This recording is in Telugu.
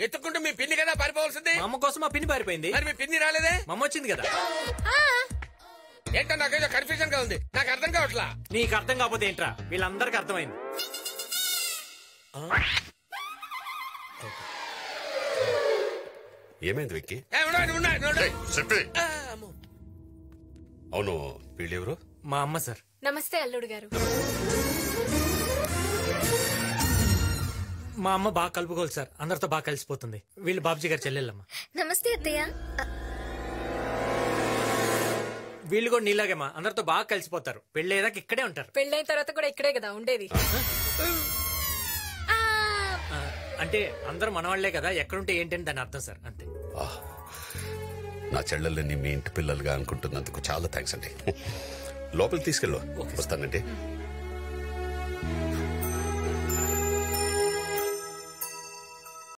ఎత్తుకుంటూ మీ పిన్ని కదా పారిపోవాల్సింది. మా అమ్మ కోసం మా పిన్ని పారిపోయింది. మరి మీ పిన్ని రాలేదే? మా అమ్మ వచ్చింది కదా. ఏంటో నాకేదో కన్ఫ్యూజన్ గా ఉంది, నాకు అర్థం కావట్లా. నీకు అర్థం కాకపోతే ఏంట్రా, వీళ్ళందరికీ అర్థమైంది. ఏమైంది విక్కీ? చెప్పి అవును, వీళ్ళెవరు? మా అమ్మ సార్. నమస్తే అల్లుడు గారు. మా అమ్మ బాగా కలుపుకోవాలి సార్, అందరితో బాగా కలిసిపోతుంది. వీళ్ళు బాబుజీ గారు చెల్లెళ్ళమ్మ. నమస్తే అత్తయ్య. వీళ్ళు కూడా నీలాగేమా అందరితో బాగా కలిసిపోతారు. పెళ్ళేదాకా ఇక్కడే ఉంటారు. పెళ్ళైన తర్వాత కూడా ఇక్కడే కదా ఉండేది. అంటే అందరూ మనవాళ్లే కదా, ఎక్కడుంటే ఏంటని దాని అర్థం సార్, అంతే. నా చెల్లెల్ని మీ ఇంటి పిల్లలుగా అనుకుంటున్నందుకు చాలా థ్యాంక్స్ అండి. లోపలికి తీసుకెళ్ళు, వస్తానండి.